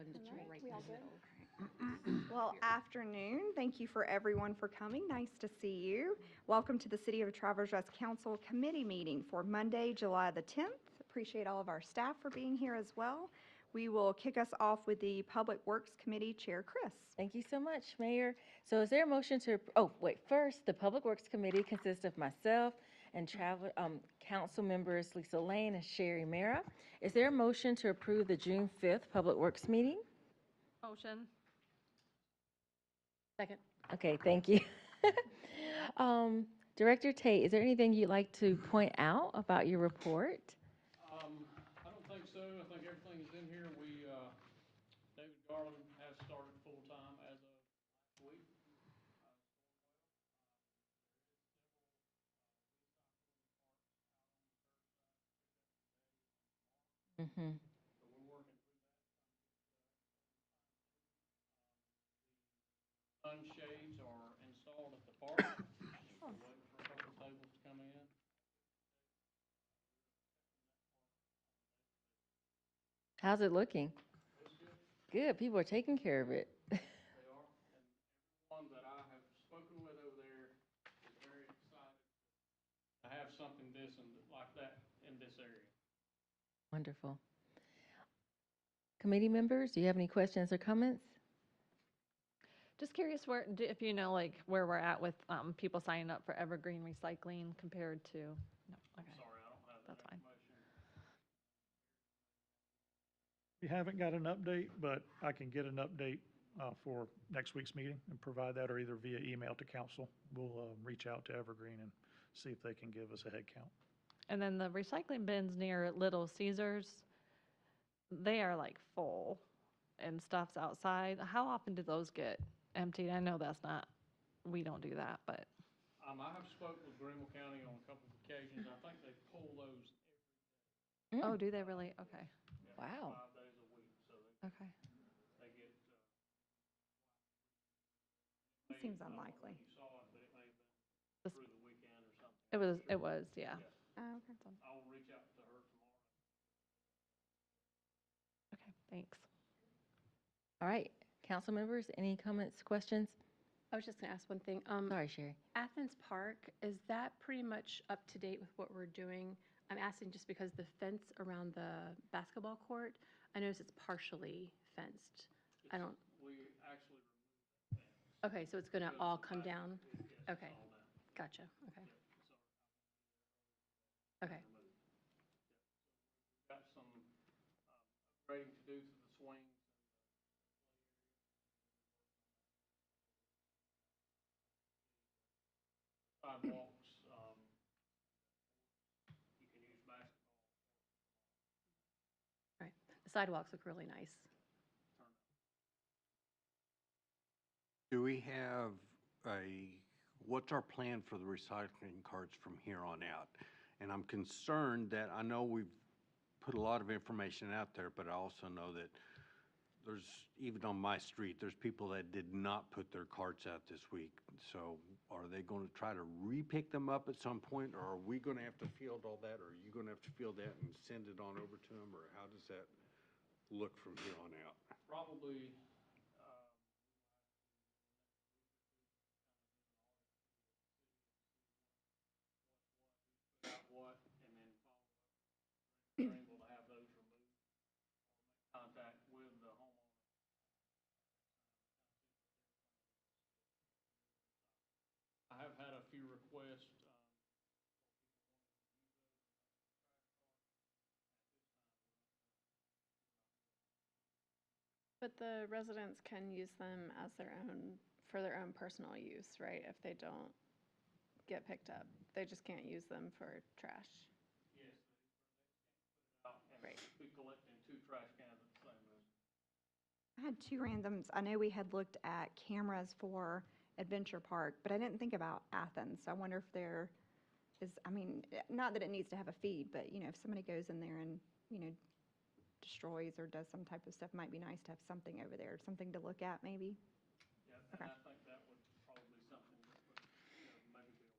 Wasn't All right, right we in all the good? middle. Well, afternoon. Thank you for everyone for coming. Nice to see you. Welcome to the City of Travelers Rest Council Committee meeting for Monday, July the 10th. Appreciate all of our staff for being here as well. We will kick us off with the Public Works Committee Chair, Chris. Thank you so much, Mayor. So is there a motion to, oh, wait, first, the Public Works Committee consists of myself and council members Lisa Lane and Sherry Mara. Is there a motion to approve the June 5th Public Works meeting? Motion. Second. Okay, thank you. Director Tate, is there anything you'd like to point out about your report? I don't think so. I think everything is in here. David Garland has started full-time as of last week. Mm-hmm. So we're working through that. Sunshades are installed at the park. We're waiting for a couple of tables to come in. How's it looking? It's good. Good, people are taking care of it. They are. And everyone that I have spoken with over there is very excited to have something like that in this area. Wonderful. Committee members, do you have any questions or comments? Just curious if you know, like, where we're at with people signing up for Evergreen Recycling compared to, no, okay, Sorry, I don't have that that's fine. information. We haven't got an update, but I can get an update for next week's meeting and provide that, or either via email to council. We'll reach out to Evergreen and see if they can give us a head count. And then the recycling bins near Little Caesars, they are like full and stuff's outside. How often do those get emptied? I know we don't do that, but. I have spoke with Greenville County on a couple of occasions. I think they pull those Oh, do they really? Okay, Wow. 5 days a week, so okay. they get. Seems I don't know unlikely. when you saw it, but it may have been This- through the weekend or something. It was, yeah. Yes. Oh, okay. I will reach out to her tomorrow. Okay, thanks. All right, council members, any comments, questions? I was just going to ask one thing. Sorry, Sherry. Athens Park, is that pretty much up to date with what we're doing? I'm asking just because the fence around the basketball court, I notice it's partially fenced. I don't, We actually removed that fence. okay, so it's going to Goes all to the come back. down? Yes, it's Okay. all down. Gotcha, okay, So, okay. removed. Got some upgrading to do to the swings and the sidewalks. You can use basketball. All right. The sidewalks look really nice. Do we have what's our plan for the recycling carts from here on out? And I'm concerned that I know we've put a lot of information out there, but I also know that there's, even on my street, there's people that did not put their carts out this week. So are they going to try to re-pick them up at some point, or are we going to have to field all that, or are you going to have to field that and send it on over to them, or how does that look from here on out? Probably, put out what, and then follow up. They're able to have those removed or make contact with the homeowner. I have had a few requests. But the residents can use them as for their own personal use, right? If they don't get picked up, they just can't use them for trash. Yes, they out and Right. be collecting 2 trash cans at the same time. I had two randoms. I know we had looked at cameras for Adventure Park, but I didn't think about Athens. So I wonder if there is, I mean, not that it needs to have a feed, but, if somebody goes in there and, destroys or does some type of stuff, might be nice to have something over there, something to look at maybe. Yeah, Okay. and I think that would probably be something that would, maybe be a wireless.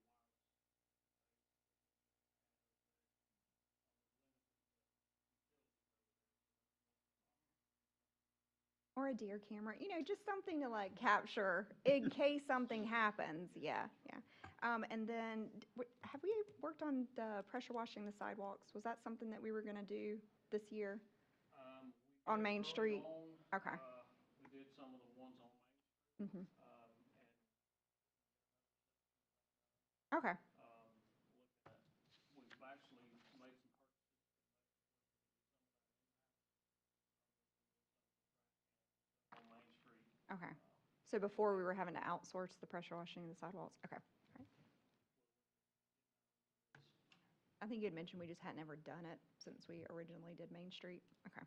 Or a deer camera, just something to like capture in case something happens. Yeah, yeah. And then, have we worked on the pressure washing the sidewalks? Was that something that we were gonna do this year? We On did Main early Street? on, Okay. We did some of the ones on Main Street, Mhm. and, Okay, looking at, we've actually made some purchases on Main Street. okay. So before we were having to outsource the pressure washing of the sidewalks? Okay, all right. I think you had mentioned we just hadn't ever done it since we originally did Main Street. Okay.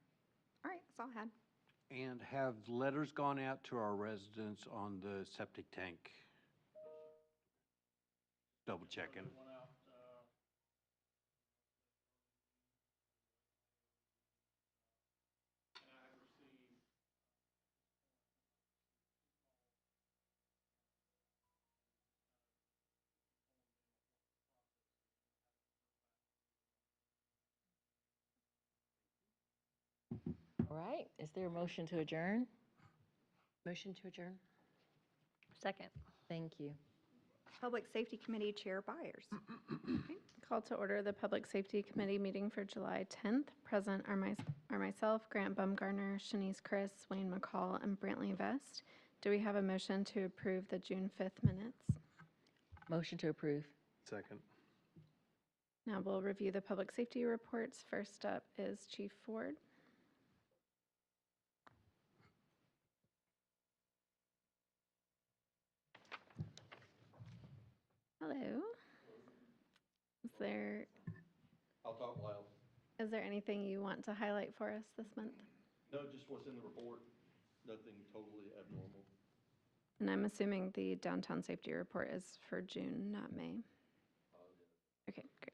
All right, that's all I had. And have letters gone out to our residents on the septic tank? Double checking. Went out, and I have received, All right, is there a motion to adjourn? Motion to adjourn? Second. Thank you. Public Safety Committee Chair Byers. Call to order the Public Safety Committee meeting for July 10th. Present are myself, Grant Bumgarner, Shanice Chris, Wayne McCall, and Brantley Vest. Do we have a motion to approve the June 5th minutes? Motion to approve. Second. Now we'll review the public safety reports. First up is Chief Ford. Hello. I'll talk loud. Is there anything you want to highlight for us this month? No, just what's in the report. Nothing totally abnormal. And I'm assuming the downtown safety report is for June, not May. Okay, great.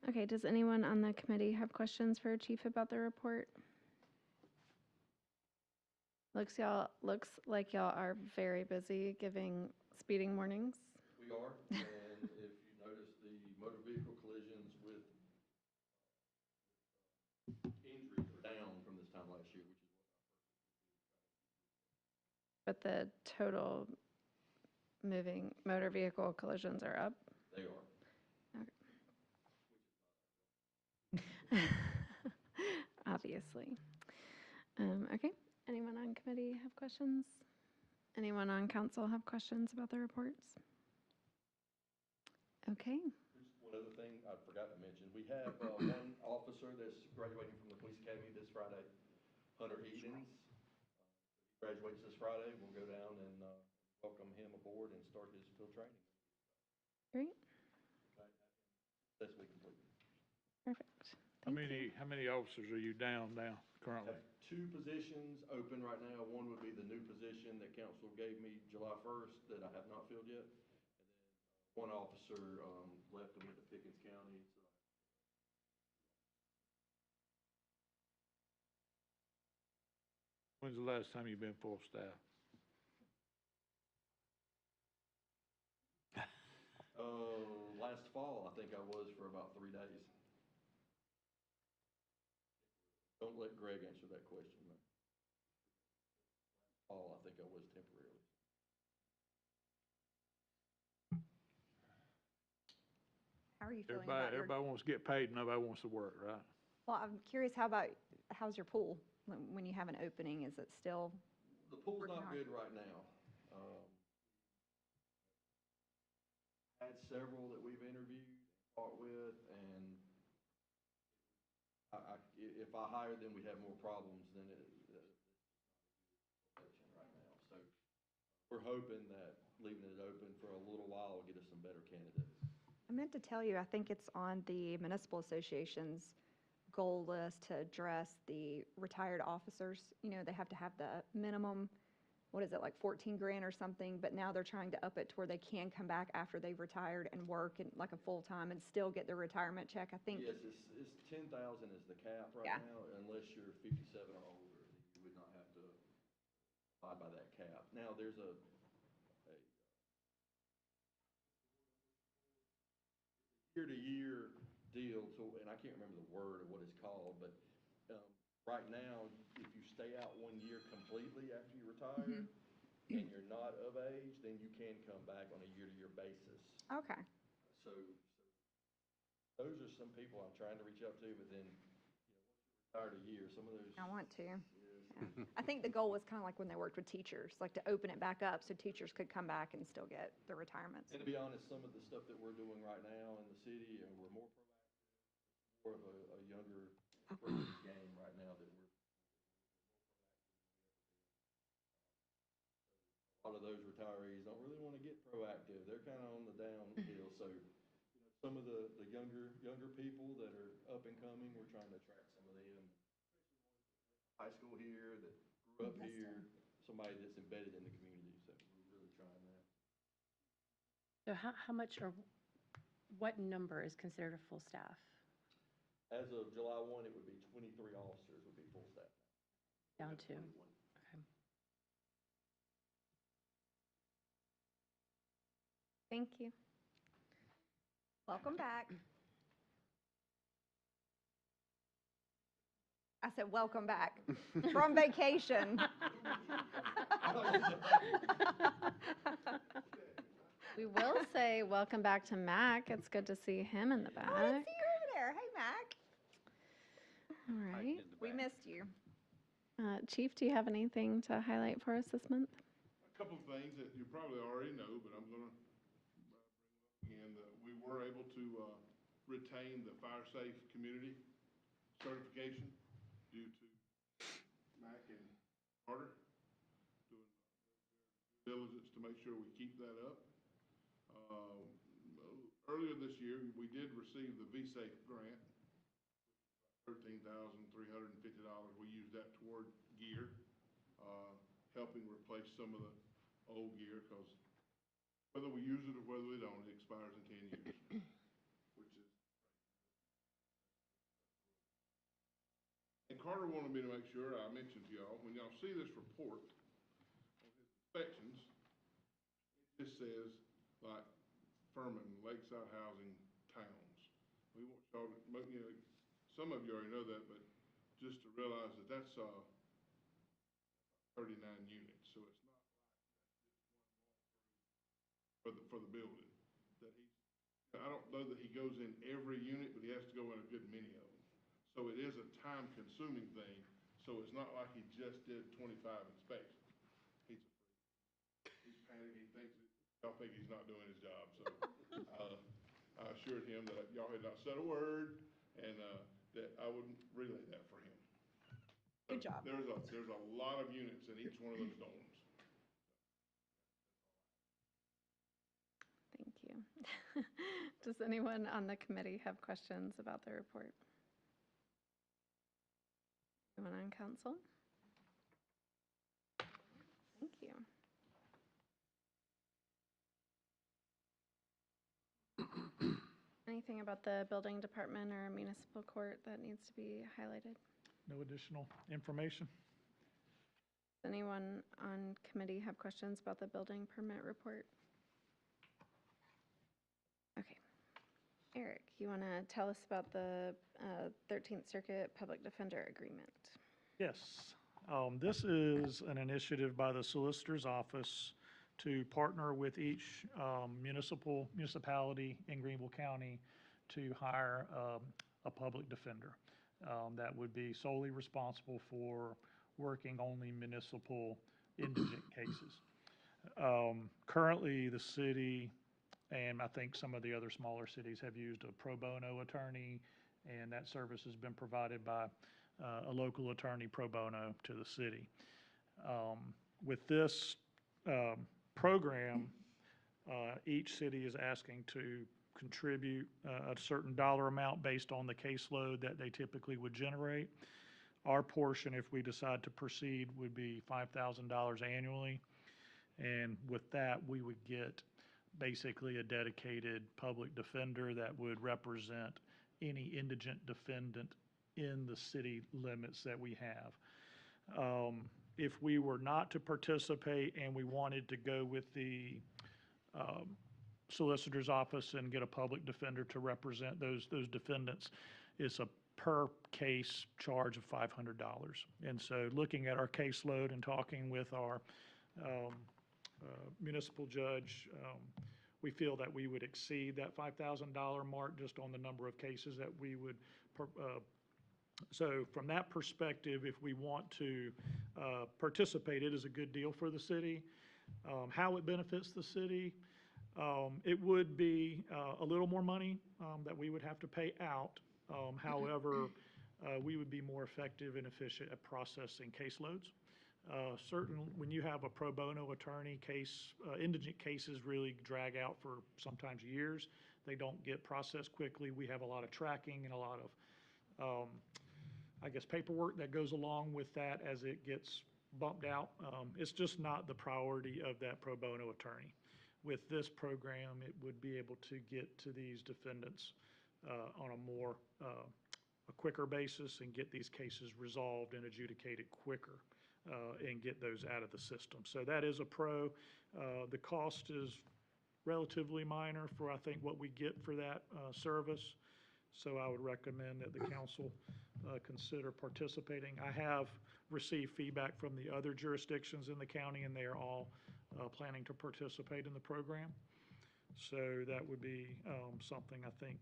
Okay, does anyone on the committee have questions for Chief about the report? Looks like y'all are very busy giving speeding warnings. We are, and if you notice, the motor vehicle collisions with injuries are down from this time last year, which is But the total moving motor vehicle collisions are up. what they are. Obviously. Okay, anyone on committee have questions? Anyone on council have questions about the reports? Okay, Just one other thing I forgot to mention. We have one officer that's graduating from the police academy this Friday, Hunter Edens. He graduates this Friday. We'll go down and welcome him aboard and start his field training. great, Successfully completed. perfect. How many officers are you down now currently? Have two positions open right now. One would be the new position that council gave me July 1st that I have not filled yet. And then one officer left and went to Pickens County. When's the last time you've been full staff? Last fall, I think I was for about 3 days. Don't let Greg answer that question. Last fall, I think I was temporarily. How are you feeling about your, Everybody wants to get paid, nobody wants to work, right? well, I'm curious, how's your pool when you have an opening? Is it still, The pool's Working not hard. good right now. Had several that we've interviewed, talked with, and if I hire them, we have more problems than it's right now. So we're hoping that leaving it open for a little while will get us some better candidates. I meant to tell you, I think it's on the municipal association's goal list to address the retired officers. They have to have the minimum, what is it, like 14 grand or something, but now they're trying to up it to where they can come back after they've retired and work in like a full-time and still get their retirement check, I think. Yes, it's 10,000 is the cap right Yeah. now, unless you're 57 or older, you would not have to abide by that cap. Now, there's a year-to-year deal, so, and I can't remember the word or what it's called, but, right now, if you stay out 1 year completely after you retire, and you're not of age, then you can come back on a year-to-year basis. Okay. So those are some people I'm trying to reach out to, but then, retired a year, some of those. I want to. Yeah. I think the goal was kind of like when they worked with teachers, like to open it back up so teachers could come back and still get their retirements. And to be honest, some of the stuff that we're doing right now in the city, we're more proactive, more of a younger person's game right now that we're. A lot of those retirees don't really want to get proactive. They're kind of on the downhill. So, some of the younger people that are up and coming, we're trying to attract some of them. High school here, that grew up here, somebody that's embedded in the community. So we're really trying that. So how much or what number is considered a full staff? As of July 1, it would be 23 officers would be full staff. Down to? 21. Okay. Thank you. Welcome back. I said, welcome back from vacation. We will say welcome back to Mac. It's good to see him in the back. Oh, I see you over there. Hey, Mac. All right. We missed you. Chief, do you have anything to highlight for us this month? A couple of things that you probably already know, but I'm going to bring it up again. We were able to retain the Fire Safe Community certification due to Mac and Carter doing their diligence to make sure we keep that up. Earlier this year, we did receive the V-Safe grant, $13,350. We used that toward gear, helping replace some of the old gear, because whether we use it or whether we don't, it expires in 10 years, which is. And Carter wanted me to make sure, I mentioned to y'all, when y'all see this report on his inspections, it just says, like, Furman, Lakeside Housing, Towns. We want y'all to, some of you already know that, but just to realize that that's 39 units, so it's not like for the building. That I don't know that he goes in every unit, but he has to go in a good many of them. So it is a time-consuming thing. So it's not like he just did 25 inspections. He's panicking. He thinks y'all think he's not doing his job. So I assured him that y'all had not said a word, and that I would relay that for him. Good job. There's a lot of units in each one of those dorms. Thank you. Does anyone on the committee have questions about the report? Anyone on council? Thank you. Anything about the building department or municipal court that needs to be highlighted? No additional information? Does anyone on committee have questions about the building permit report? Okay. Eric, you want to tell us about the 13th Circuit Public Defender Agreement? Yes. This is an initiative by the Solicitor's Office to partner with each municipality in Greenville County to hire a public defender that would be solely responsible for working only municipal indigent cases. Currently, the city, and I think some of the other smaller cities, have used a pro bono attorney, and that service has been provided by a local attorney pro bono to the city. With this program, each city is asking to contribute a certain dollar amount based on the caseload that they typically would generate. Our portion, if we decide to proceed, would be $5,000 annually. And with that, we would get basically a dedicated public defender that would represent any indigent defendant in the city limits that we have. If we were not to participate and we wanted to go with the solicitor's office and get a public defender to represent those defendants. It's a per case charge of $500. And so looking at our caseload and talking with our municipal judge, we feel that we would exceed that $5,000 mark just on the number of cases that we would. So from that perspective, if we want to participate, it is a good deal for the city. How it benefits the city, it would be a little more money that we would have to pay out. However, we would be more effective and efficient at processing caseloads. When you have a pro bono attorney, indigent cases really drag out for sometimes years. They don't get processed quickly. We have a lot of tracking and a lot of, paperwork that goes along with that as it gets bumped out. It's just not the priority of that pro bono attorney. With this program, it would be able to get to these defendants on a quicker basis and get these cases resolved and adjudicated quicker and get those out of the system. So that is a pro. The cost is relatively minor for, I think, what we get for that service. So I would recommend that the council consider participating. I have received feedback from the other jurisdictions in the county, and they are all planning to participate in the program. So that would be something I think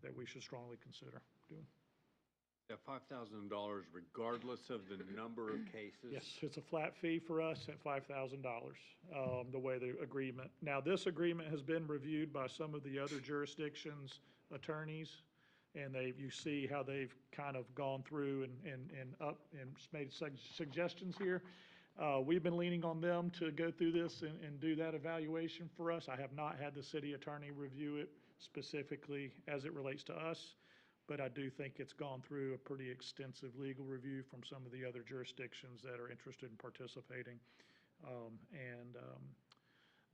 that we should strongly consider doing. That $5,000 regardless of the number of cases? Yes, it's a flat fee for us at $5,000, the way the agreement. Now, this agreement has been reviewed by some of the other jurisdictions' attorneys, and you see how they've kind of gone through and made suggestions here. We've been leaning on them to go through this and do that evaluation for us. I have not had the city attorney review it specifically as it relates to us, but I do think it's gone through a pretty extensive legal review from some of the other jurisdictions that are interested in participating.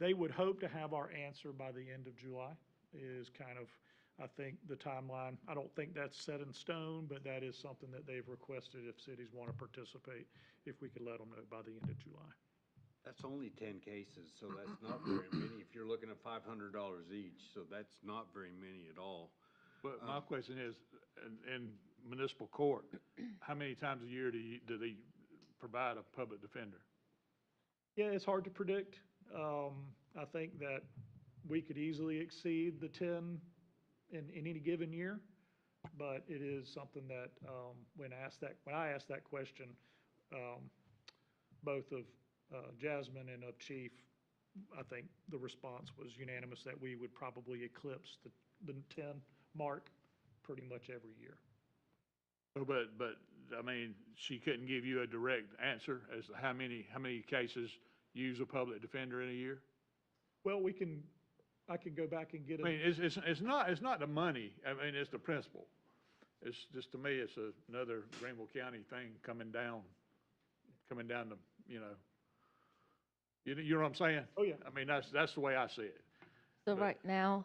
They would hope to have our answer by the end of July is kind of, I think, the timeline. I don't think that's set in stone, but that is something that they've requested if cities want to participate, if we could let them know by the end of July. That's only 10 cases, so that's not very many. If you're looking at $500 each, so that's not very many at all. But my question is, in municipal court, how many times a year do they provide a public defender? Yeah, it's hard to predict. I think that we could easily exceed the 10 in any given year, but it is something that when I asked that question, both of Jasmine and of Chief, I think the response was unanimous that we would probably eclipse the 10 mark pretty much every year. But I mean, she couldn't give you a direct answer as to how many cases use a public defender in a year? Well, I can go back and get I mean, it's not the money. I mean, it's the principle. It's just, to me, it's another Greenville County thing coming down the, you know what I'm saying? Oh, yeah. I mean, that's the way I see it. So right now,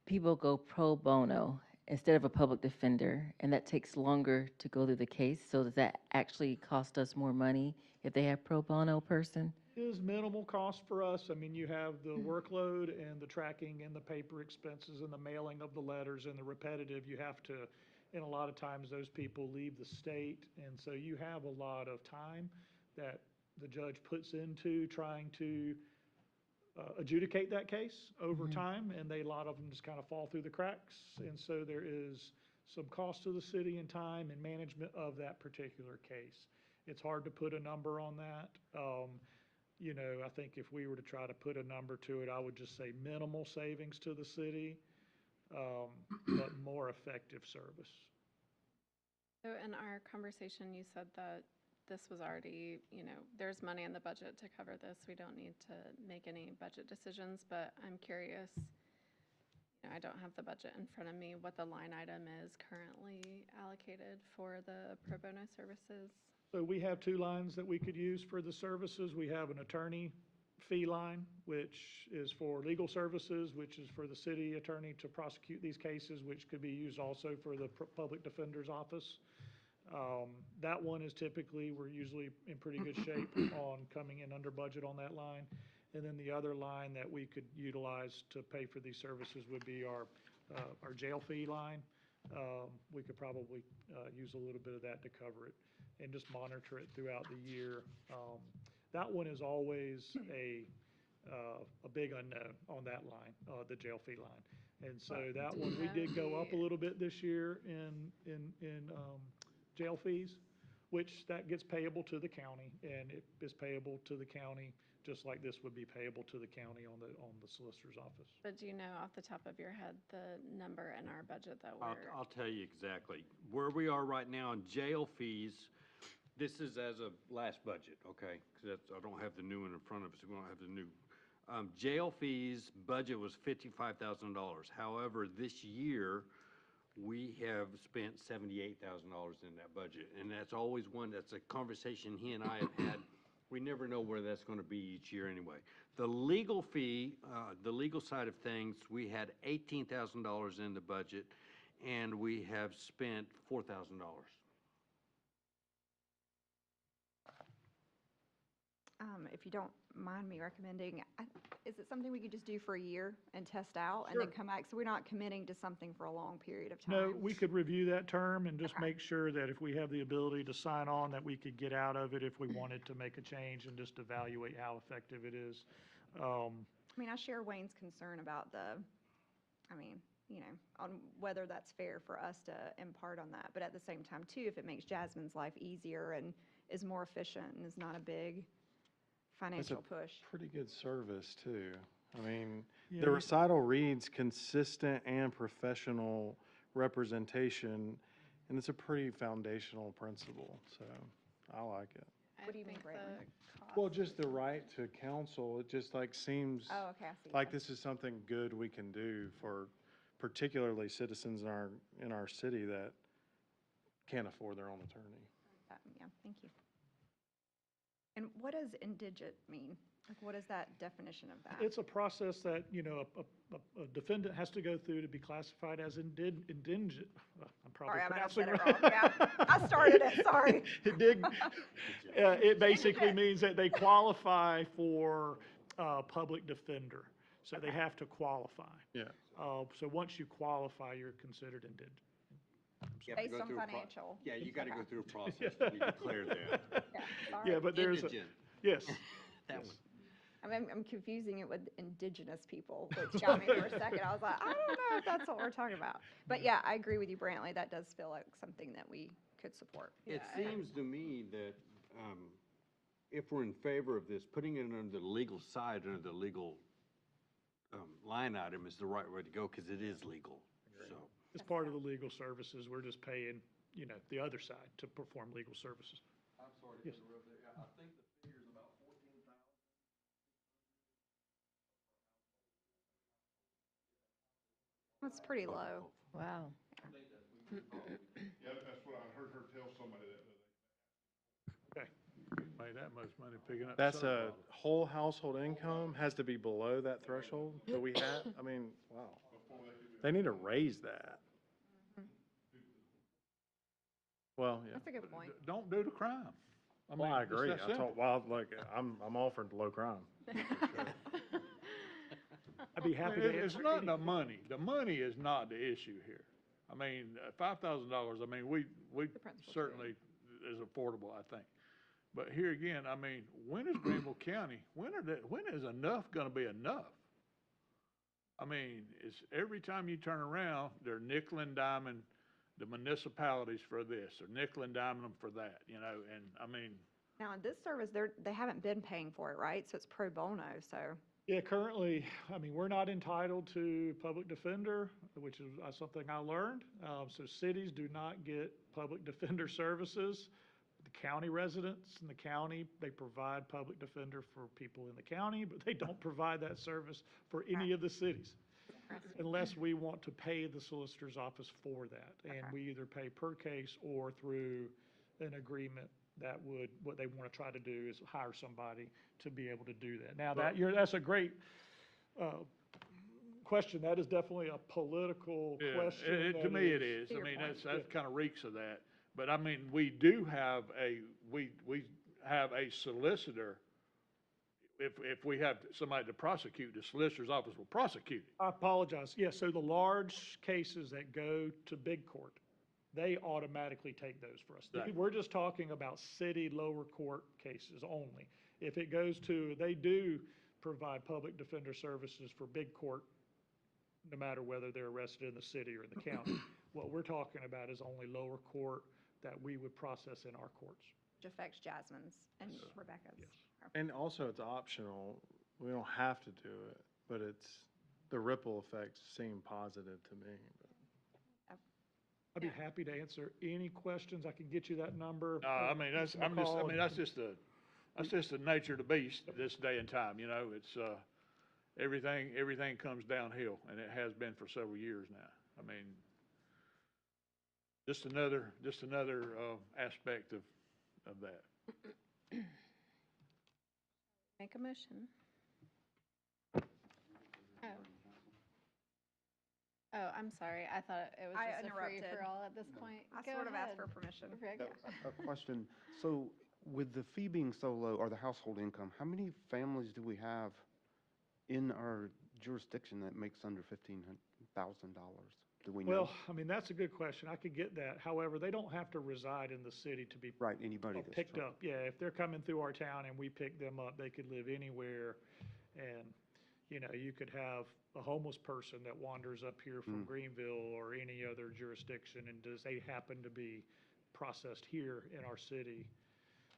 people go pro bono instead of a public defender, and that takes longer to go through the case. So does that actually cost us more money if they have pro bono person? It is minimal cost for us. I mean, you have the workload and the tracking and the paper expenses and the mailing of the letters and the repetitive. You have to, and a lot of times those people leave the state. And so you have a lot of time that the judge puts into trying to adjudicate that case over time, and a lot of them just kind of fall through the cracks. And so there is some cost to the city and time and management of that particular case. It's hard to put a number on that. You know, I think if we were to try to put a number to it, I would just say minimal savings to the city, but more effective service. So in our conversation, you said that this was already, there's money in the budget to cover this. We don't need to make any budget decisions, but I'm curious, I don't have the budget in front of me, what the line item is currently allocated for the pro bono services. So we have two lines that we could use for the services. We have an attorney fee line, which is for legal services, which is for the city attorney to prosecute these cases, which could be used also for the public defender's office. That one is typically, we're usually in pretty good shape on coming in under budget on that line. And then the other line that we could utilize to pay for these services would be our jail fee line. We could probably use a little bit of that to cover it and just monitor it throughout the year. That one is always a big unknown on that line, the jail fee line. And so that Do one, you we did know go up a the- little bit this year in jail fees, which that gets payable to the county, and it is payable to the county, just like this would be payable to the county on the solicitor's office. But do you know off the top of your head the number in our budget that I'll, we're? I'll tell you exactly. Where we are right now in jail fees, this is as of last budget, okay? Because I don't have the new one in front of us, we don't have the new. Jail fees budget was $55,000. However, this year, we have spent $78,000 in that budget. And that's always that's a conversation he and I have had. We never know where that's going to be each year anyway. The legal fee, the legal side of things, we had $18,000 in the budget, and we have spent $4,000. If you don't mind me recommending, is it something we could just do for a year and test out and then Sure. come back? So we're not committing to something for a long period of time. No, we could review that term and just Okay. make sure that if we have the ability to sign on, that we could get out of it if we wanted to make a change and just evaluate how effective it is. I mean, I share Wayne's concern about on whether that's fair for us to impart on that. But at the same time, too, if it makes Jasmine's life easier and is more efficient and is not a big financial push. Pretty good service, too. I mean, Yeah, the recital reads consistent and professional representation, and it's a pretty foundational principle, so I like it. What do you mean, think Brandon? the cost- Well, just the right to counsel, it just like seems Oh, okay, I see. like this is something good we can do for particularly citizens in our city that can't afford their own attorney. Yeah, thank you. And what does indigent mean? Like, what is that definition of that? It's a process that, a defendant has to go through to be classified as indigent. I'm probably Sorry, I might have pronouncing said it wrong. wrong. Yeah, I started it, sorry. It did. It basically means that they qualify for public defender. So they have to qualify. Yeah. So once you qualify, you're considered indigent. You have to Based go on through a financial. Yeah, you gotta go Okay. through a process to be declared that. Yeah, sorry. Yeah, but there's, Indigent, yes. that yes. one. I'm confusing it with indigenous people, which got me for a second. I was like, I don't know if that's what we're talking about. But yeah, I agree with you, Brantley. That does feel like something that we could support. It seems to me that if we're in favor of this, putting it under the legal side, under the legal line item is the right way to go, because it is legal, so. As part of the legal services, we're just paying, the other side to perform legal services. I'm sorry to Yes. interrupt there. I think the figure's about 14,000. That's pretty low. Wow. Yeah, that's what I heard her tell somebody that. Okay. Made that much money picking up. That's soda a bottles. whole household income, has to be below that threshold that we have. I mean, wow. They need to raise that. Well, yeah. That's a good point. Don't do the crime. Well, I it's agree. that simple. I'm all for low crime. I'd be happy to It's answer not any. the money. The money is not the issue here. I mean, $5,000, I mean, we The principal certainly is affordable, I think. But here again, I mean, when is Greenville County, when is enough gonna be enough? I mean, it's every time you turn around, they're nickel and diming the municipalities for this, or nickel and diming them for that, and I mean, Now, in this service, they haven't been paying for it, right? So it's pro bono, so. Yeah, currently, I mean, we're not entitled to public defender, which is something I learned. So cities do not get public defender services. The county residents in the county, they provide public defender for people in the county, but they don't provide that service for any of the cities unless we want to pay the solicitor's office for that. And Okay. we either pay per case or through an agreement that what they want to try to do is hire somebody to be able to do that. Now, that's a great question. That is definitely a political yeah, question. to that me it is- is. To I your mean, point. that kind of reeks of that. But I mean, we do have we have a solicitor if we have somebody to prosecute, the solicitor's office will prosecute it. I apologize. Yes, so the large cases that go to big court, they automatically take those for us. Right. We're just talking about city lower court cases only. If it goes to, they do provide public defender services for big court, no matter whether they're arrested in the city or in the county. What we're talking about is only lower court that we would process in our courts. Which affects Jasmine's and Rebecca's. Yes. And also, it's optional. We don't have to do it, but the ripple effects seem positive to me. But I'd be happy to answer any questions. I can get you that number. I mean, that's just the nature of the beast this day and time, you know, it's, everything comes downhill, and it has been for several years now. I mean, just another aspect of that. Make a motion. Oh. Oh, I'm sorry. I thought it was I just a interrupted. free-for-all at this point. I Go sort of asked ahead. for permission. Rick. A question. So with the fee being so low, or the household income, how many families do we have in our jurisdiction that makes under $15,000? Do we know? Well, I mean, that's a good question. I could get that. However, they don't have to reside in the city to be Right, anybody that's. picked up. Yeah, if they're coming through our town and we pick them up, they could live anywhere. And, you know, you could have a homeless person that wanders up here from Greenville or any other jurisdiction, and does they happen to be processed here in our city?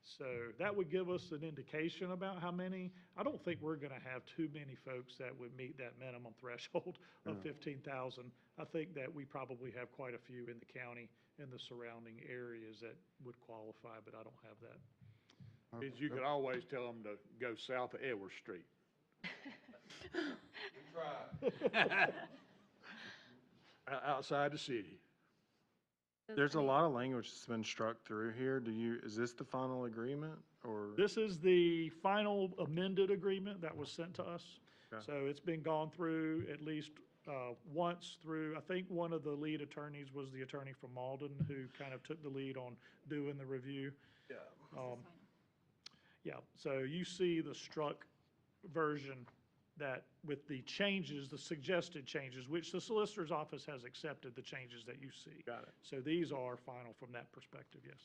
So that would give us an indication about how many. I don't think we're gonna have too many folks that would meet that minimum threshold of 15,000. I think that we probably have quite a few in the county and the surrounding areas that would qualify, but I don't have that. Is you could always tell them to go south of Edward Street. Outside the city. there's a lot of language that's been struck through here. Is this the final agreement, or? This is the final amended agreement that was sent to us. Okay. So it's been gone through at least once through, I think one of the lead attorneys was the attorney from Malden, who kind of took the lead on doing the review. Yeah. Yeah, so you see the struck version that with the changes, the suggested changes, which the solicitor's office has accepted the changes that you see. Got it. So these are final from that perspective, yes.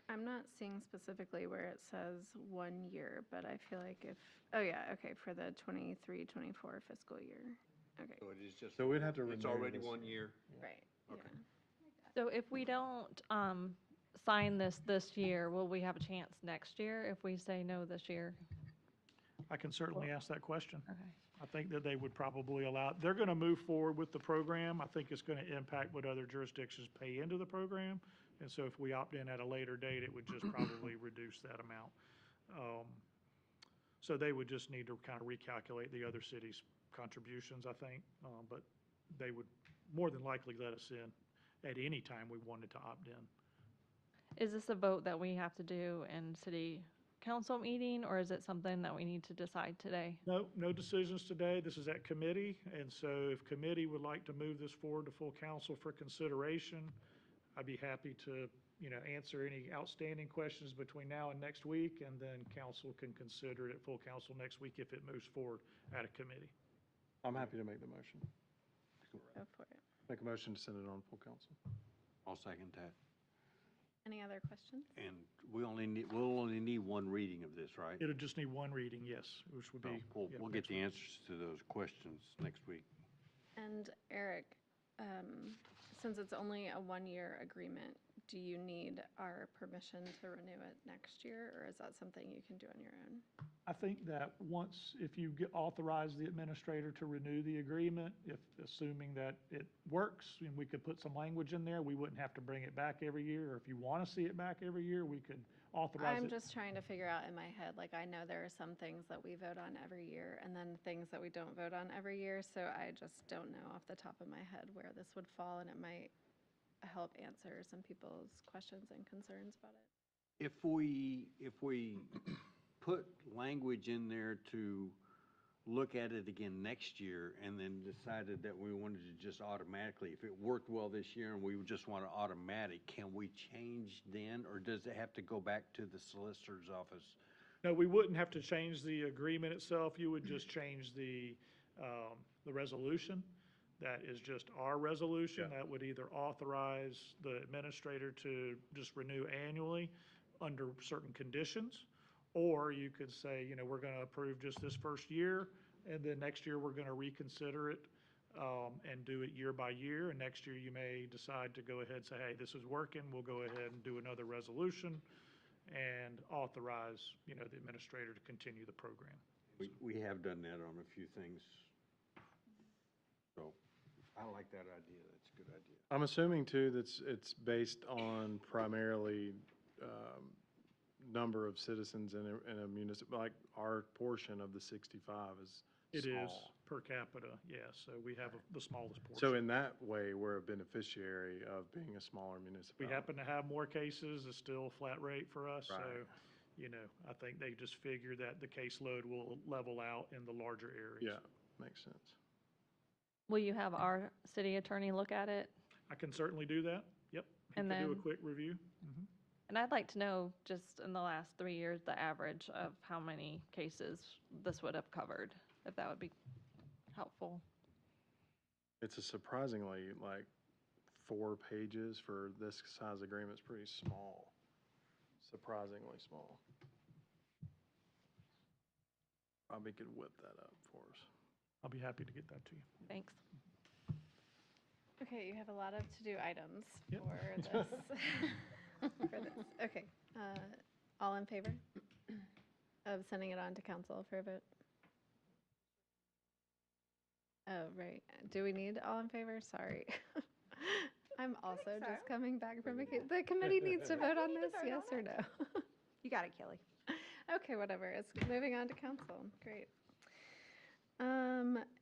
I'm not seeing specifically where it says 1 year, but I feel like if, oh yeah, okay, for the 23, 24 fiscal year. Okay, So it is just, So we'd have to it's renew already this. 1 year? right, yeah. Okay. So if we don't, sign this year, will we have a chance next year if we say no this year? I can certainly ask that question. Okay. I think that they would probably allow, they're going to move forward with the program. I think it's going to impact what other jurisdictions pay into the program. And so if we opt in at a later date, it would just probably reduce that amount. So they would just need to kind of recalculate the other cities' contributions, I think. But they would more than likely let us in at any time we wanted to opt in. Is this a vote that we have to do in city council meeting, or is it something that we need to decide today? No decisions today. This is at committee. And so if committee would like to move this forward to full council for consideration, I'd be happy to, answer any outstanding questions between now and next week, and then council can consider it at full council next week if it moves forward at a committee. I'm happy to make the motion. Go for it. Make a motion to send it on full council. I'll second that. Any other questions? And we'll only need one reading of this, right? It'll just need one reading, yes, which would be. We'll yeah, get next the week. answers to those questions next week. And Eric, since it's only a 1-year agreement, do you need our permission to renew it next year, or is that something you can do on your own? I think that if you authorize the administrator to renew the agreement, assuming that it works, and we could put some language in there, we wouldn't have to bring it back every year. Or if you want to see it back every year, we could authorize it. I'm just trying to figure out in my head, like, I know there are some things that we vote on every year, and then things that we don't vote on every year, so I just don't know off the top of my head where this would fall, and it might help answer some people's questions and concerns about it. If we put language in there to look at it again next year and then decided that we wanted to just automatically, if it worked well this year and we would just want to automatic, can we change then? Or does it have to go back to the solicitor's office No, we wouldn't have to change the agreement itself. You would just change the resolution. That is just our resolution. Yeah. That would either authorize the administrator to just renew annually under certain conditions, or you could say, you know, we're going to approve just this first year, and then next year we're going to reconsider it and do it year by year. And next year you may decide to go ahead and say, hey, this is working. We'll go ahead and do another resolution and authorize, you know, the administrator to continue the program. We have done that on a few things. So I like that idea. That's a good idea. I'm assuming too that's it's based on primarily number of citizens in a municipal, like our portion of the 65 is It is small. per capita, yes. So we have the smallest portion. So in that way, we're a beneficiary of being a smaller We municipality. happen to have more cases, it's still a flat rate for us, so, Right. you know, I think they just figure that the caseload will level out in the larger areas. Yeah, makes sense. Will you have our city attorney look at it? I can certainly do that, yep. He And can do a then- quick review. Mhm. And I'd like to know, just in the last 3 years, the average of how many cases this would have covered, if that would be helpful. It's a surprisingly, like, 4 pages for this size agreement is pretty small. Surprisingly small. Probably could whip that up for us. I'll be happy to get that to you. Thanks. Okay, you have a lot of to-do items Yep. for this. For this, okay. All in favor of sending it on to council for a vote? Oh, right. Do we need all in favor? Sorry. I'm also so. just coming back from the committee needs to vote on We need to this, vote yes on or it. no? You got it, Kelly. Okay, whatever. It's moving on to council. Great.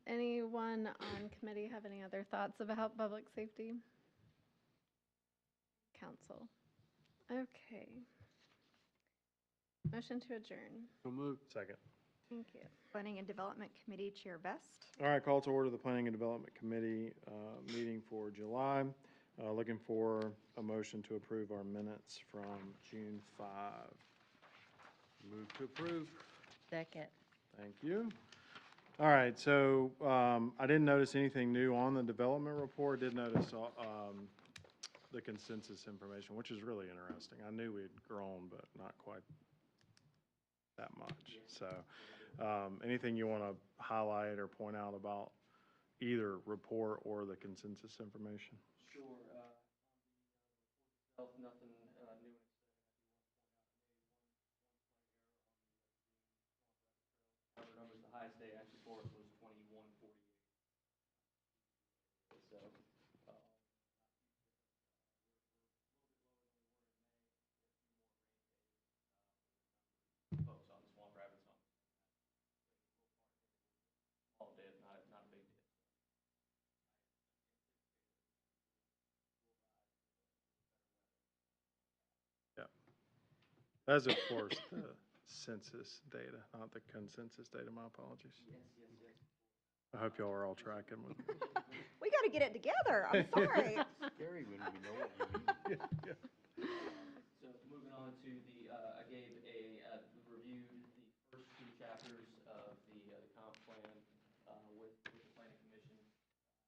Anyone on committee have any other thoughts about public safety? Council. Okay. Motion to adjourn. So moved. Second. Thank you. Planning and Development Committee Chair Vest. All right, call to order the Planning and Development Committee meeting for July. Looking for a motion to approve our minutes from June 5. Move to approve. Second. Thank you. All right, so I didn't notice anything new on the development report. Did notice the consensus information, which is really interesting. I knew we'd grown, but not quite that much. So anything you want to highlight or point out about either report or the consensus information? Sure. Nothing new and exciting. I do want to point out I made one slight error on the numbers. The highest day actually for us was 2148. So, folks on the Swamp Rapids on small dip, not a big dip. That's, of course, the census data, not the consensus data. My apologies. Yes. I hope y'all are all tracking with me. We got to get it together. I'm sorry. Scary when we know what we need. So moving on to the, I gave reviewed the first 2 chapters of the comp plan with the planning commission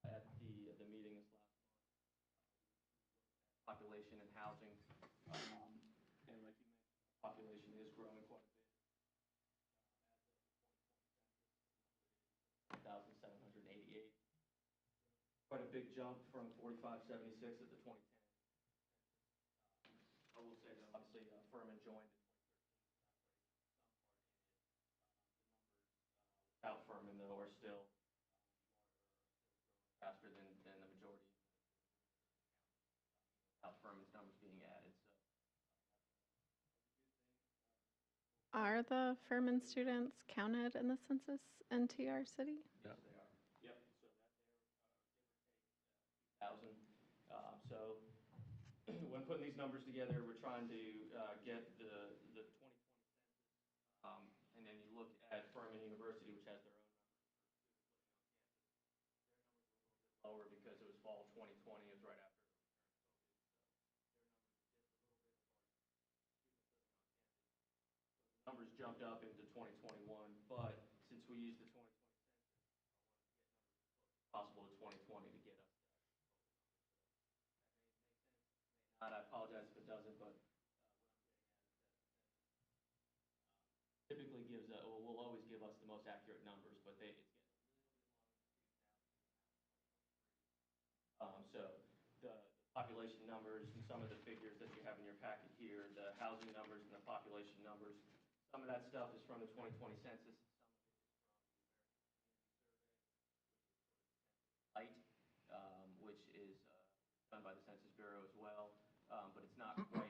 at the meeting this last month. Population and housing, and like you mentioned, population is growing quite a bit. As of the 2020 census, quite a big jump from 4576 at the 2010. I will say that obviously Furman joined in 2013. Without Furman though are still faster than the majority. Without Furman's numbers being added, so. Are the Furman students counted in the census in TR City? Yes, they are. Yep, so that they're, so when putting these numbers together, we're trying to get the 2020 census, and then you look at Furman University, which has their own numbers for students living on campus. Their numbers were a little bit lower because it was fall 2020, it was right after the return of COVID, so their numbers dipped a little bit as far as students living on campus. So the numbers jumped up into 2021, but since we used the 2020 possible to 2020 to get us not, I apologize if it doesn't, but typically gives, will always give us the most accurate numbers, but it's getting so the population numbers and some of the figures that you have in your packet here, the housing numbers and the population numbers, some of that stuff is from the 2020 census. Light, which is done by the Census Bureau as well, but it's not quite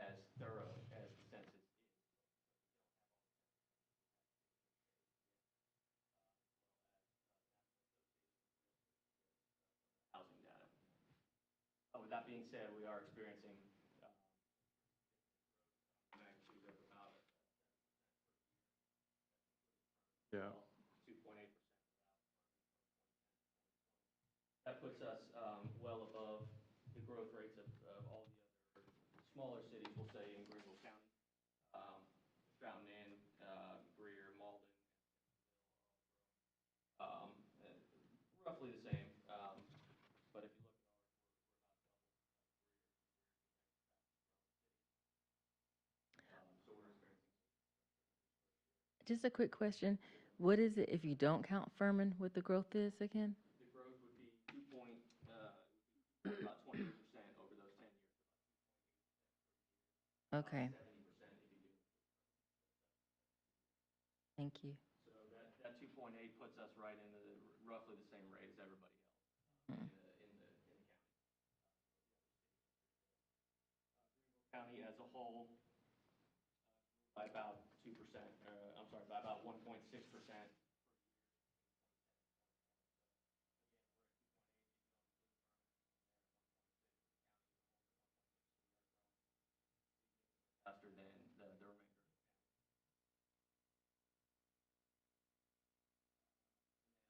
as thorough as the census is. Housing data. With that being said, we are experiencing magnitude of about Yeah. 2.8%. That puts us well above the growth rates of all the other smaller cities, we'll say, in Greenville County. Fountain Inn, Greer, Malden, roughly the same. But if you look at ours, we're about double. So we're experiencing. Just a quick question. What is it if you don't count Furman, what the growth is again? The growth would be about 28% over those 10 years. Okay, 70% if you do. thank you. So that 2.8 puts us right in roughly the same rate as everybody else Hmm. in the county. County as a whole by about 2%, I'm sorry, by about 1.6%. Faster than the remainder.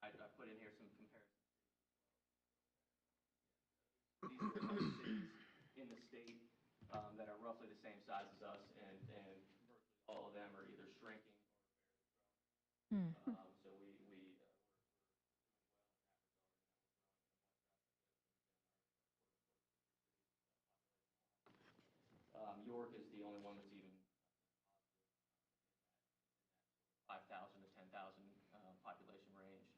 I put in here some comparisons. These are the cities in the state that are roughly the same size as us, and virtually all of them are either shrinking or Hmm. so we're doing well in that regard. York is the only one that's even 5,000 to 10,000 population range.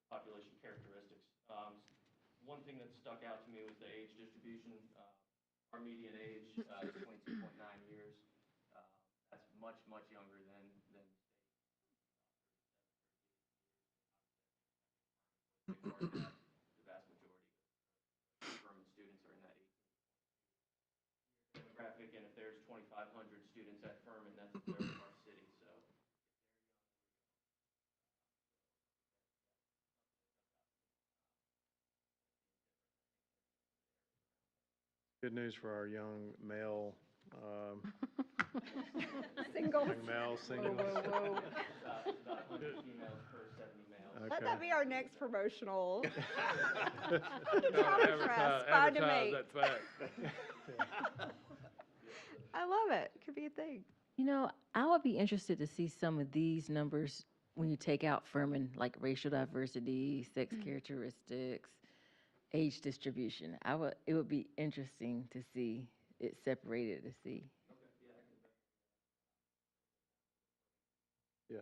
Population characteristics. One thing that stuck out to me was the age distribution. Our median age is 22.9 years. That's much, much younger than the state. The vast majority of Furman students are in that 18 demographic, and if there's 2,500 students at Furman, that's a third of our city. So Good news for our young male, Singles. young male singles. about 100 females per 70 males. Let that be our next promotional. Advertise Find a mate. that fact. I love it. Could be a thing. You know, I would be interested to see some of these numbers when you take out Furman, like racial diversity, sex characteristics, age distribution. It would be interesting to see it separated, to see. Yeah.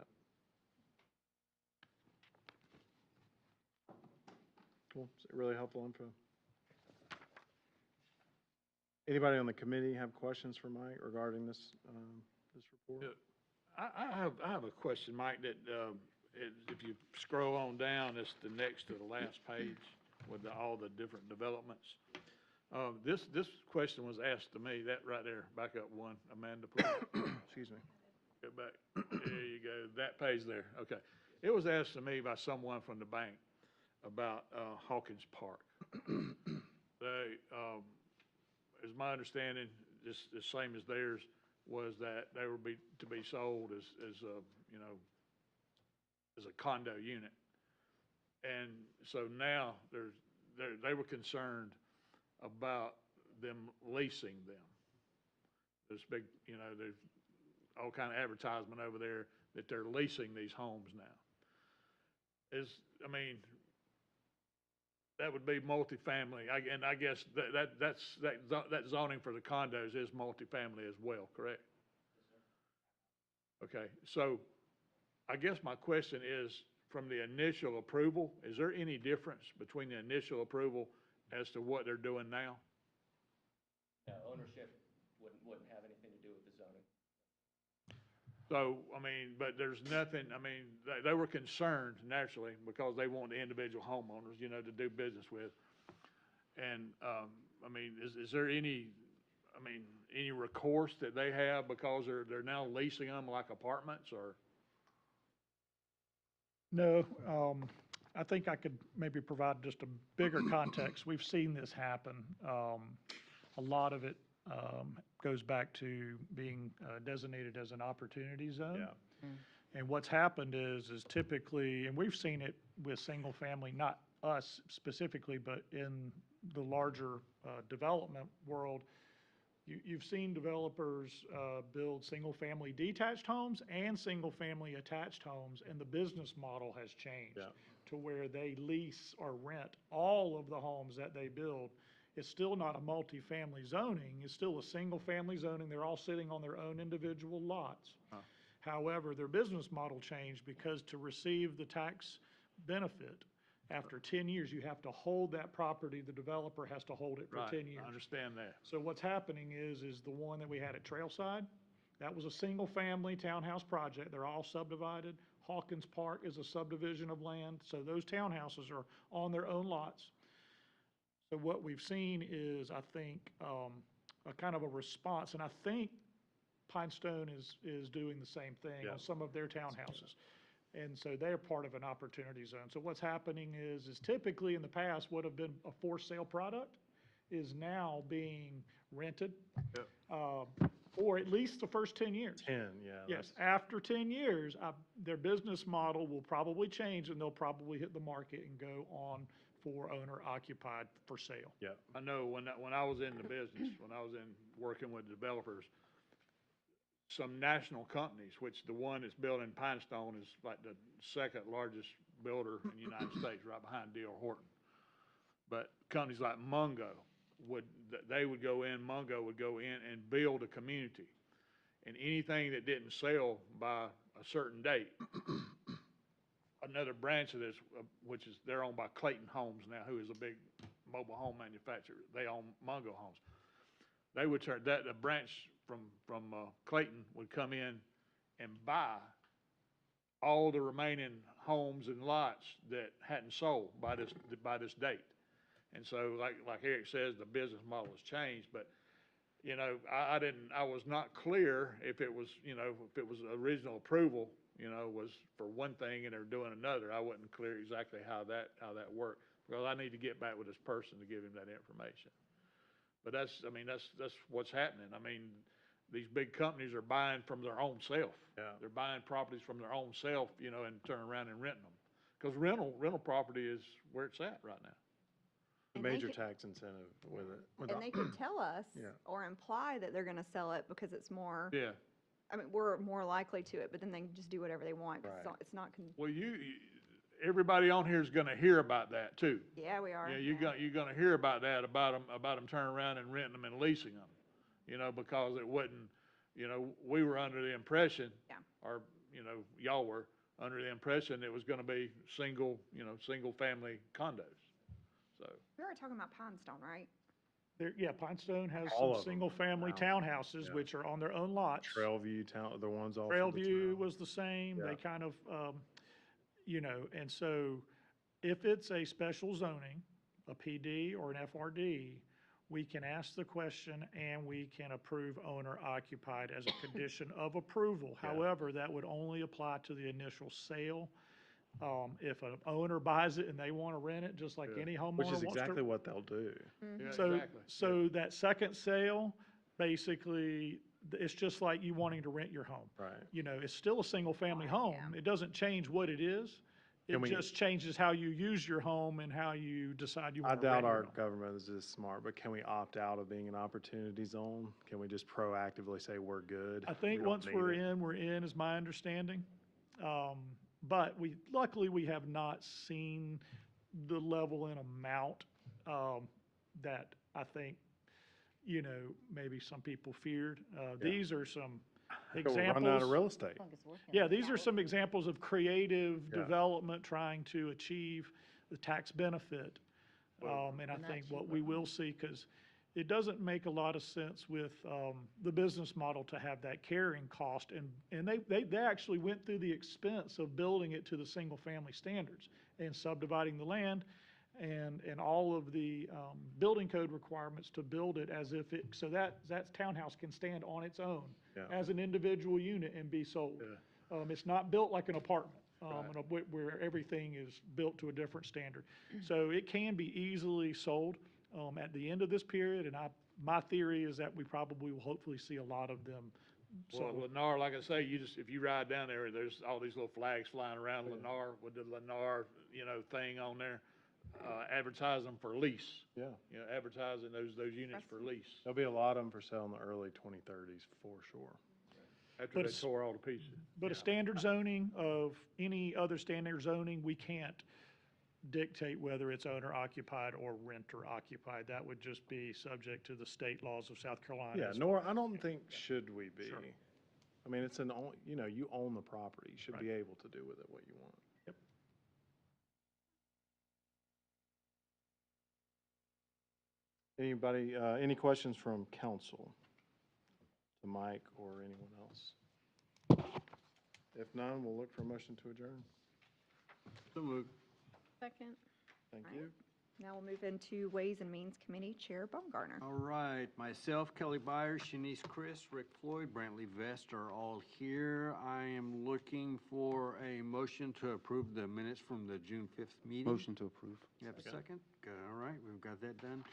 Cool. It's really helpful info. Anybody on the committee have questions for Mike regarding this, this report? I have a question, Mike, that, if you scroll on down, it's the next to the last page with all the different developments. This question was asked to me, that right there, back up one, Amanda, please. Excuse me. Go back. There you go, that page there, okay. It was asked to me by someone from the bank about Hawkins Park. They, as my understanding, just the same as theirs, was that they were to be sold as you know, as a condo unit. And so now they were concerned about them leasing them. There's big, there's all kind of advertisement over there that they're leasing these homes now. That would be multifamily, and I guess that zoning for the condos is multifamily as well, correct? Okay, so I guess my question is, from the initial approval, is there any difference between the initial approval as to what they're doing now? No, ownership wouldn't have anything to do with the zoning. So, but there's nothing, they were concerned naturally because they want the individual homeowners, to do business with. And, is there any recourse that they have because they're now leasing them like apartments or? No, I think I could maybe provide just a bigger context. We've seen this happen. A lot of it goes back to being designated as an opportunity zone. Yeah. And what's happened is typically, and we've seen it with single family, not us specifically, but in the larger development world, you've seen developers build single-family detached homes and single-family attached homes, and the business model has changed to where they lease or rent all of the homes that they build. It's still not a multifamily zoning. It's still a single-family zoning. They're all sitting on their own individual lots. However, their business model changed because to receive the tax benefit, after 10 years, you have to hold that property. The developer has to hold it for 10 years. I understand that. So what's happening is the one that we had at Trailside, that was a single-family townhouse project. They're all subdivided. Hawkins Park is a subdivision of land. So those townhouses are on their own lots. So what we've seen is, I think, a kind of a response, and I think Pinestone is doing the same thing on some of their townhouses. And so they're part of an opportunity zone. So what's happening is typically in the past would have been a for sale product is now being rented for at least the first 10 years. 10, yeah. Yes, after 10 years, their business model will probably change and they'll probably hit the market and go on for owner occupied for sale. Yeah. I know when I was in the business, when I was working with developers, some national companies, which the one that's building Pinestone is like the second largest builder in the United States, right behind D.R. Horton. But companies like Mungo would go in and build a community. And anything that didn't sell by a certain date, another branch of this, which is, they're owned by Clayton Homes now, who is a big mobile home manufacturer. They own Mungo Homes. They would turn that, a branch from Clayton would come in and buy all the remaining homes and lots that hadn't sold by this date. And so, like Eric says, the business model has changed, but, I was not clear if it was, if it was original approval, was for one thing and they're doing another. I wasn't clear exactly how that worked, because I need to get back with this person to give him that information. But that's what's happening. These big companies are buying from their own self. Yeah. They're buying properties from their own self, and turning around and renting them. Because rental property is where it's at right now. And they Major could- tax incentive with it. And they could tell us Yeah. or imply that they're going to sell it because it's more, Yeah. we're more likely to it, but then they can just do whatever they want. 'Cause Right. it's not, Well, everybody on here is gonna hear about that too. yeah, we are. Yeah, you're gonna hear about that, about them turning around and renting them and leasing them. Because it wasn't, we were under the impression. Yeah. Or, y'all were under the impression it was gonna be single family condos, so. We were talking about Pinestone, right? Pinestone has All some of them. single-family Wow. townhouses, Yeah. which are on their own lots. Trailview the ones off of the Trailview trail. was the same. They Yeah. kind of, and so if it's a special zoning, a PD or an FRD, we can ask the question and we can approve owner occupied as a condition of approval. Yeah. However, that would only apply to the initial sale. If an owner buys it and they want to rent it, just like Yeah. any homeowner Which wants is to. exactly what they'll do. Yeah, So, exactly. so that second sale, basically, it's just like you wanting to rent your home. Right. You know, it's still a single-family home. It doesn't change what it is. It Can we- just changes how you use your home and how you decide you I want to rent doubt your our home. government is this smart, but can we opt out of being an opportunity zone? Can we just proactively say we're good? I think We don't once need we're it? in, is my understanding. But luckily, we have not seen the level and amount that I think, you know, maybe some people feared. These are some We'll run out of examples. real estate. Yeah, these are some examples of creative Yeah. development trying to achieve the tax benefit. And I think what we will see, because it doesn't make a lot of sense with the business model to have that carrying cost. And they actually went through the expense of building it to the single-family standards and subdividing the land and all of the building code requirements to build it as if it, so that townhouse can stand on its own Yeah. as an individual unit and be sold. It's not built like an apartment, where everything is built to a different standard. So it can be easily sold at the end of this period, and my theory is that we probably will hopefully see a lot of them Well, sold. Lennar, like I say, if you ride down there, there's all these little flags flying around Lennar with the Lennar, thing on there, advertising for lease. Yeah. Advertising those units for lease. There'll be a lot of them for sale in the early 2030s, for sure. After But they it's- tore all to pieces. But a standard zoning of any other standard zoning, we can't dictate whether it's owner occupied or renter occupied. That would just be subject to the state laws of South Carolina. Yeah, as nor, I don't think should we be. Sure. I mean, it's you own the property. You should be able to do with it what you want. Yep. Anybody, any questions from council? To Mike or anyone else? If none, we'll look for a motion to adjourn. So moved. Second. Thank All right. you. Now we'll move into Ways and Means Committee, Chair Baumgartner. All right, myself, Kelly Byers, Shanice Chris, Rick Floyd, Brantley Vest are all here. I am looking for a motion to approve the minutes from the June 5th meeting. Motion to approve. You have a second? Good, all right, we've got that done.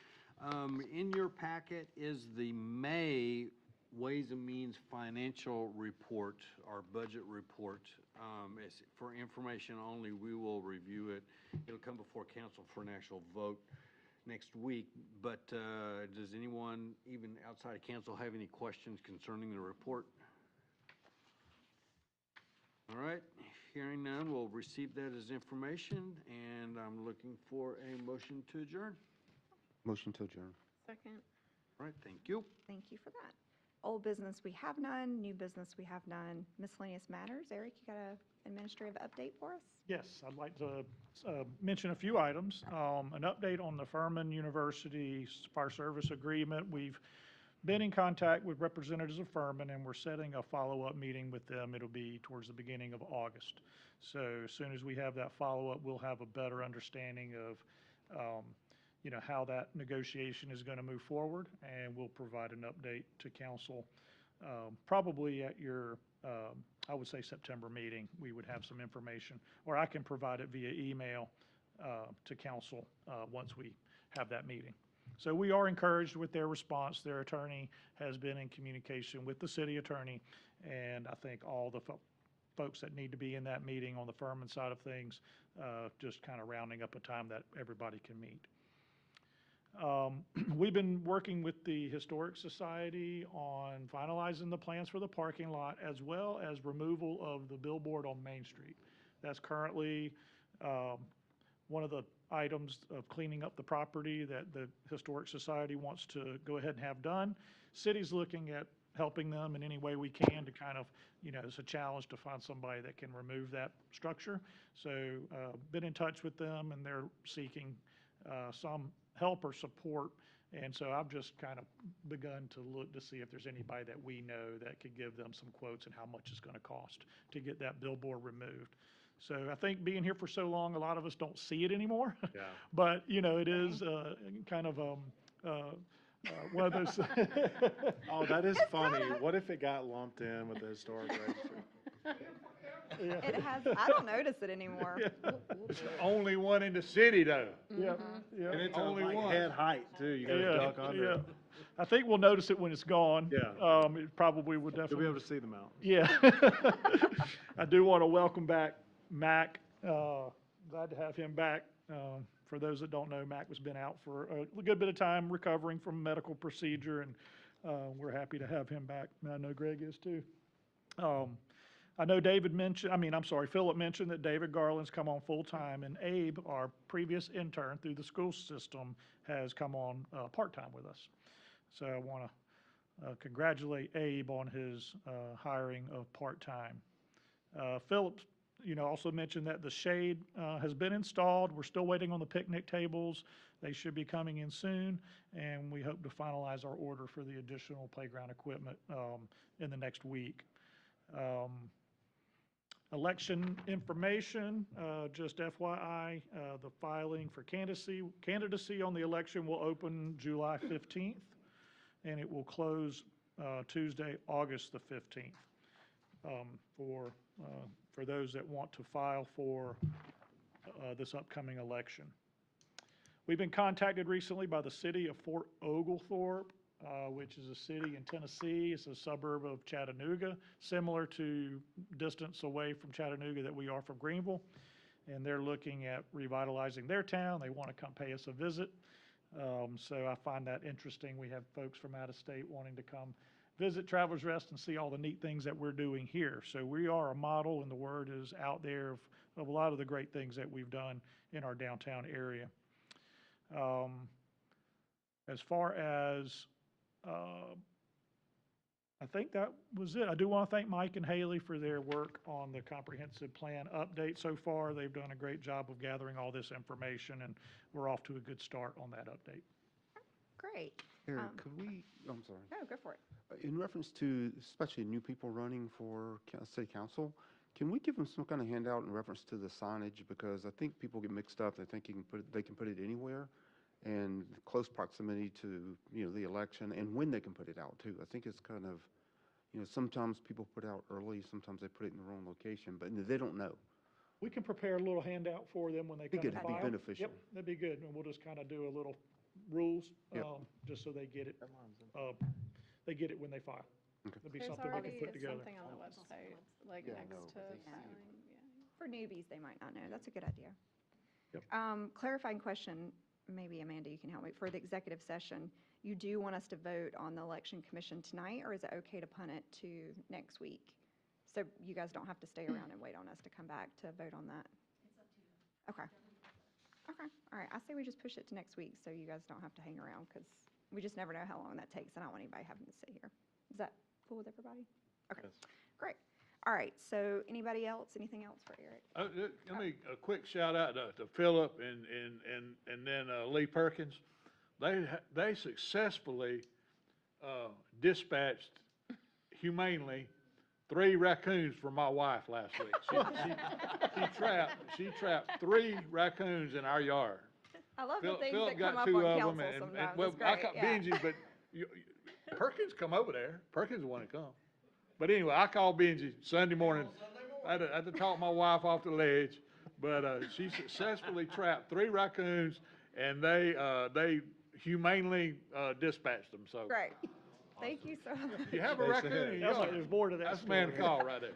In your packet is the May Ways and Means Financial Report, our budget report. It's for information only. We will review it. It'll come before council for an actual vote next week. But does anyone, even outside of council, have any questions concerning the report? All right, hearing none, we'll receive that as information, and I'm looking for a motion to adjourn. Motion to adjourn. Second. All right, thank you. Thank you for that. Old business, we have none. New business, we have none. Miscellaneous matters. Eric, you got an administrative update for us? Yes, I'd like to mention a few items. An update on the Furman University Fire Service Agreement. We've been in contact with representatives of Furman, and we're setting a follow-up meeting with them. It'll be towards the beginning of August. So as soon as we have that follow-up, we'll have a better understanding of how that negotiation is going to move forward, and we'll provide an update to council. Probably at your, I would say September meeting, we would have some information, or I can provide it via email to council once we have that meeting. So we are encouraged with their response. Their attorney has been in communication with the city attorney, and I think all the folks that need to be in that meeting on the Furman side of things, just kind of rounding up a time that everybody can meet. We've been working with the Historic Society on finalizing the plans for the parking lot, as well as removal of the billboard on Main Street. That's currently one of the items of cleaning up the property that the Historic Society wants to go ahead and have done. City's looking at helping them in any way we can to kind of, it's a challenge to find somebody that can remove that structure. So been in touch with them, and they're seeking some help or support. And so I've just kind of begun to look to see if there's anybody that we know that could give them some quotes and how much it's going to cost to get that billboard removed. So I think being here for so long, a lot of us don't see it anymore. Yeah. But, it is kind of one of those. Oh, that is funny. What if it got lumped in with the historic register? It has, I don't notice it anymore. It's the only one in the city, though. Yeah, yeah. And it's Only like one. head height too, you gotta Yeah, duck under yeah. it. I think we'll notice it when it's gone. Yeah. It probably would You'll definitely. be able to see the mountains. Yeah. I do want to welcome back Mac. Glad to have him back. For those that don't know, Mac has been out for a good bit of time recovering from a medical procedure, and we're happy to have him back. And I know Greg is too. I know Philip mentioned that David Garland's come on full-time, and Abe, our previous intern through the school system, has come on part-time with us. So I want to congratulate Abe on his hiring of part-time. Philip, also mentioned that the shade has been installed. We're still waiting on the picnic tables. They should be coming in soon, and we hope to finalize our order for the additional playground equipment in the next week. Election information, just FYI, the filing for candidacy on the election will open July 15th, and it will close Tuesday, August the 15th, for those that want to file for this upcoming election. We've been contacted recently by the city of Fort Oglethorpe, which is a city in Tennessee. It's a suburb of Chattanooga, similar to distance away from Chattanooga that we are from Greenville. And they're looking at revitalizing their town. They want to come pay us a visit. So I find that interesting. We have folks from out of state wanting to come visit Travelers Rest and see all the neat things that we're doing here. So we are a model, and the word is out there of a lot of the great things that we've done in our downtown area. As far as, I think that was it. I do want to thank Mike and Haley for their work on the comprehensive plan update so far. They've done a great job of gathering all this information, and we're off to a good start on that update. Great. Eric, I'm sorry. No, go for it. In reference to especially new people running for city council, can we give them some kind of handout in reference to the signage? Because I think people get mixed up. They think they can put it anywhere, and close proximity to, the election, and when they can put it out too. I think it's kind of, sometimes people put out early, sometimes they put it in the wrong location, but they don't know. We can prepare a little handout for them when they come Be to good, file. that'd be beneficial. Yep, that'd be good, and we'll just kind of do a little rules, Yep. just so they get it. They get it when they file. Okay. That'd be There's something we already can put together. something on the website, like Yeah, next no, to but they filing, For newbies, they might not know. That's a good idea. Yep. Clarifying question, maybe Amanda, you can help me. For the executive session, you do want us to vote on the election commission tonight, or is it okay to punt it to next week? So you guys don't have to stay around and wait on us to come back to vote on that? It's up to you. Okay. Okay, all right. I say we just push it to next week so you guys don't have to hang around, because we just never know how long that takes. I don't want anybody having to sit here. Is that cool with everybody? Okay, great. All right, so anybody else, anything else for Eric? Let me, a quick shout out to Philip and then Lee Perkins. They successfully dispatched humanely 3 raccoons for my wife last week. She trapped 3 raccoons in our yard. I love the things Philip that come got up 2 on of council them, sometimes. well, It's I great, caught yeah. Benji, but Perkins come over there. Perkins the one that come. But anyway, I called Benji Sunday morning. I had to talk my wife off the ledge, but she successfully trapped 3 raccoons, and they humanely dispatched them. So Great. Thank you so much. you have a raccoon in your That's like yard. there's more to that That's the man to story. call right there.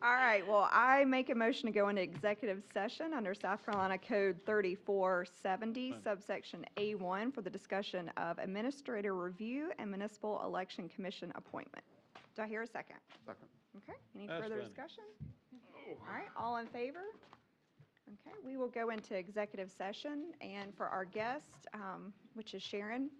All right, well, I make a motion to go into executive session under South Carolina Code 3470, subsection A1, for the discussion of administrator review and municipal election commission appointment. Do I hear a second? Second. Okay, any That's further funny. discussion? All right, all in favor? Okay, we will go into executive session, and for our guest, which is Sharon